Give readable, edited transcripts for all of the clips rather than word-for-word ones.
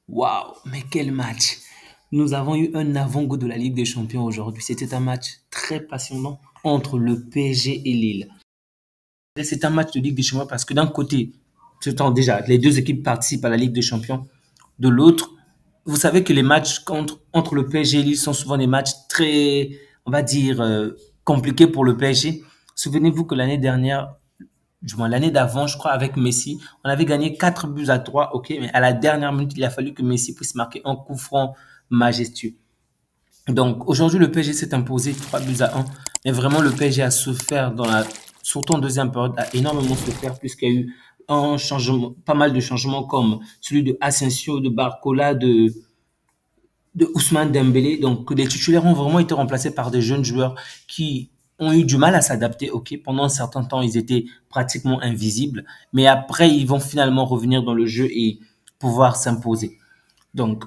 Waouh, mais quel match! Nous avons eu un avant-goût de la Ligue des Champions aujourd'hui. C'était un match très passionnant entre le PSG et Lille. C'est un match de Ligue des Champions parce que d'un côté, déjà, les deux équipes participent à la Ligue des Champions. De l'autre, vous savez que les matchs entre le PSG et Lille sont souvent des matchs très, on va dire, compliqués pour le PSG. Souvenez-vous que l'année dernière, du moins l'année d'avant, je crois, avec Messi, on avait gagné 4 buts à 3, ok, mais à la dernière minute, il a fallu que Messi puisse marquer un coup franc majestueux. Donc aujourd'hui, le PSG s'est imposé 3 buts à 1, mais vraiment le PSG a souffert surtout en deuxième période, a énormément souffert puisqu'il y a eu un changement, pas mal de changements comme celui de Asensio, de Barcola, de Ousmane Dembélé. Donc, les titulaires ont vraiment été remplacés par des jeunes joueurs qui ont eu du mal à s'adapter. Ok, pendant un certain temps, ils étaient pratiquement invisibles, mais après, ils vont finalement revenir dans le jeu et pouvoir s'imposer. Donc,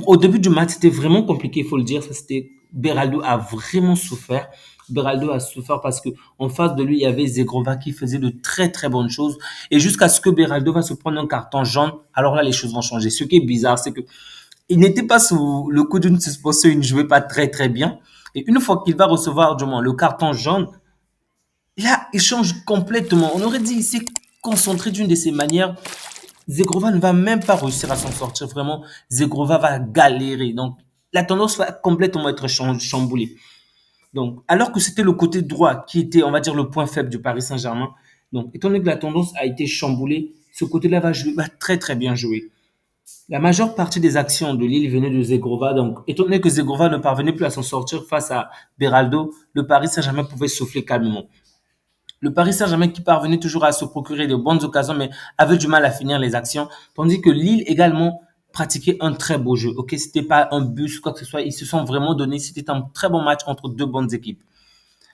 au début du match, c'était vraiment compliqué, il faut le dire. Ça, c'était Beraldo a vraiment souffert. Beraldo a souffert parce que en face de lui, il y avait Zegrova qui faisait de très très bonnes choses. Et jusqu'à ce que Beraldo va se prendre un carton jaune, alors là, les choses vont changer. Ce qui est bizarre, c'est que il n'était pas sous le coup d'une suspension, il ne jouait pas très très bien. Et une fois qu'il va recevoir du moins le carton jaune, là, il change complètement. On aurait dit qu'il s'est concentré d'une de ses manières. Zegrova ne va même pas réussir à s'en sortir. Vraiment, Zegrova va galérer. Donc, la tendance va complètement être chamboulée. Donc, alors que c'était le côté droit qui était, on va dire, le point faible du Paris Saint-Germain. Donc, étant donné que la tendance a été chamboulée, ce côté-là va très très bien jouer. La majeure partie des actions de Lille venaient de Zegrova. Donc, étant donné que Zegrova ne parvenait plus à s'en sortir face à Beraldo, le Paris Saint-Germain pouvait souffler calmement. Le Paris Saint-Germain qui parvenait toujours à se procurer de bonnes occasions, mais avait du mal à finir les actions, tandis que Lille également pratiquait un très beau jeu. Ok, c'était pas un but ou quoi que ce soit, ils se sont vraiment donné. C'était un très bon match entre deux bonnes équipes.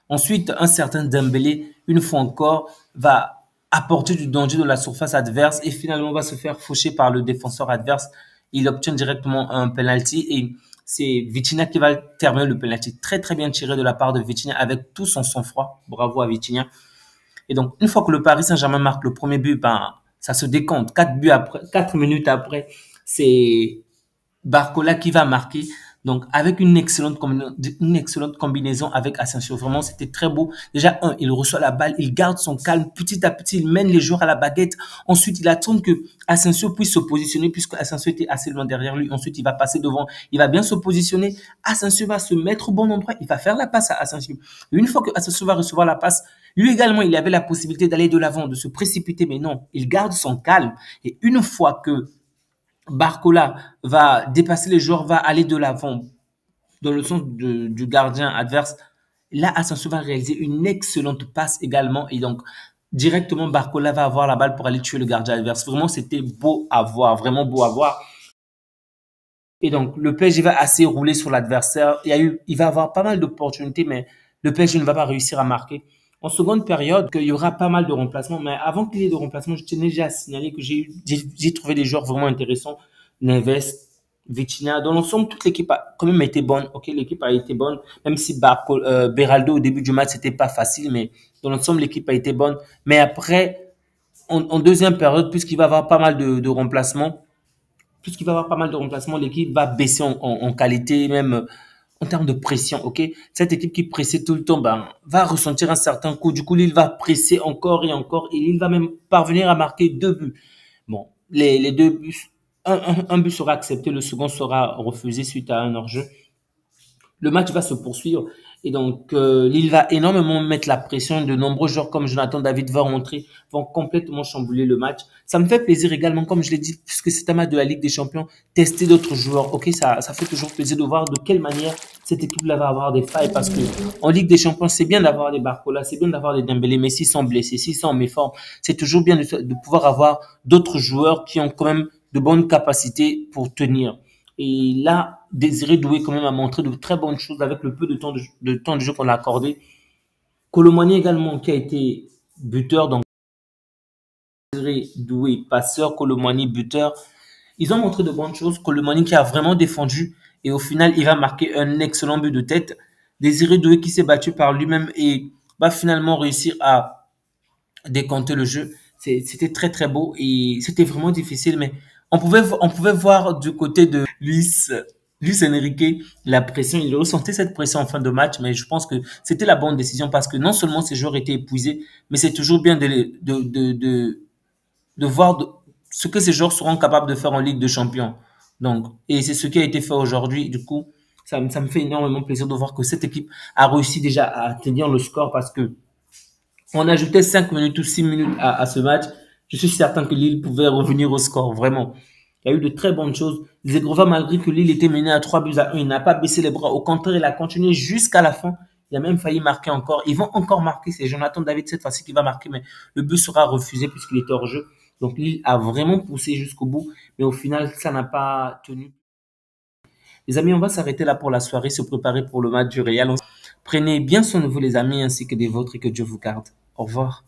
Ensuite, un certain Dembélé, une fois encore, va apporter du danger de la surface adverse et finalement va se faire faucher par le défenseur adverse. Il obtient directement un penalty et c'est Vitinha qui va terminer le penalty. Très très bien tiré de la part de Vitinha avec tout son sang-froid. Bravo à Vitinha. Et donc, une fois que le Paris Saint-Germain marque le premier but, ben, ça se décompte. 4 minutes après, c'est Barcola qui va marquer. Donc, avec une excellente combinaison avec Asensio. Vraiment, c'était très beau. Déjà, il reçoit la balle, il garde son calme. Petit à petit, il mène les joueurs à la baguette. Ensuite, il attend que Asensio puisse se positionner puisque Asensio était assez loin derrière lui. Ensuite, il va passer devant. Il va bien se positionner. Asensio va se mettre au bon endroit. Il va faire la passe à Asensio. Une fois que Asensio va recevoir la passe, lui également, il avait la possibilité d'aller de l'avant, de se précipiter, mais non, il garde son calme. Et une fois que Barcola va dépasser les joueurs, va aller de l'avant dans le sens du gardien adverse. Là, Asensio va réaliser une excellente passe également. Et donc, directement, Barcola va avoir la balle pour aller tuer le gardien adverse. Vraiment, c'était beau à voir, vraiment beau à voir. Et donc, le PSG va assez rouler sur l'adversaire. Il va avoir pas mal d'opportunités, mais le PSG ne va pas réussir à marquer. En seconde période, qu'il y aura pas mal de remplacements, mais avant qu'il y ait de remplacements, je tenais déjà à signaler que j'ai trouvé des joueurs vraiment intéressants. Neves, Vitinha, dans l'ensemble, toute l'équipe a quand même été bonne. Ok, l'équipe a été bonne, même si Beraldo au début du match c'était pas facile, mais dans l'ensemble l'équipe a été bonne. Mais après, en deuxième période, puisqu'il va y avoir pas mal de remplacements, puisqu'il va y avoir pas mal de remplacements, l'équipe va baisser en qualité, même en termes de pression. Ok, cette équipe qui pressait tout le temps, ben, va ressentir un certain coup. Du coup, Lille va presser encore et encore, et Lille va même parvenir à marquer 2 buts. Bon, les 2 buts, un but sera accepté, le second sera refusé suite à un hors-jeu. Le match va se poursuivre et donc Lille va énormément mettre la pression. De nombreux joueurs comme Jonathan David va rentrer, vont complètement chambouler le match. Ça me fait plaisir également, comme je l'ai dit, puisque c'est un match de la Ligue des Champions, tester d'autres joueurs. Ok, ça fait toujours plaisir de voir de quelle manière cette équipe-là va avoir des failles parce que en Ligue des Champions, c'est bien d'avoir des Barcola, c'est bien d'avoir des Dembélé, mais s'ils sont blessés, s'ils sont en méforme, c'est toujours bien de pouvoir avoir d'autres joueurs qui ont quand même de bonnes capacités pour tenir. Et là, Désiré Doué quand même a montré de très bonnes choses avec le peu de temps de jeu qu'on a accordé. Colomani également qui a été buteur, donc Désiré Doué passeur, Colomani buteur. Ils ont montré de bonnes choses. Colomani qui a vraiment défendu et au final il va marquer un excellent but de tête. Désiré Doué qui s'est battu par lui-même et va finalement réussir à décanter le jeu. C'était très très beau et c'était vraiment difficile, mais On pouvait voir du côté de Luis Enrique la pression. Il ressentait cette pression en fin de match, mais je pense que c'était la bonne décision parce que non seulement ces joueurs étaient épuisés, mais c'est toujours bien de voir ce que ces joueurs seront capables de faire en Ligue de Champions. Donc, et c'est ce qui a été fait aujourd'hui. Du coup, ça me fait énormément plaisir de voir que cette équipe a réussi déjà à tenir le score parce que on ajoutait 5 minutes ou 6 minutes à ce match. Je suis certain que Lille pouvait revenir au score, vraiment. Il y a eu de très bonnes choses. Zegrova, malgré que Lille était mené à 3 buts à 1, il n'a pas baissé les bras. Au contraire, il a continué jusqu'à la fin. Il a même failli marquer encore. Ils vont encore marquer. C'est Jonathan David cette fois-ci qui va marquer, mais le but sera refusé puisqu'il était hors jeu. Donc Lille a vraiment poussé jusqu'au bout, mais au final, ça n'a pas tenu. Les amis, on va s'arrêter là pour la soirée, se préparer pour le match du Real. Prenez bien soin de vous, les amis, ainsi que des vôtres, et que Dieu vous garde. Au revoir.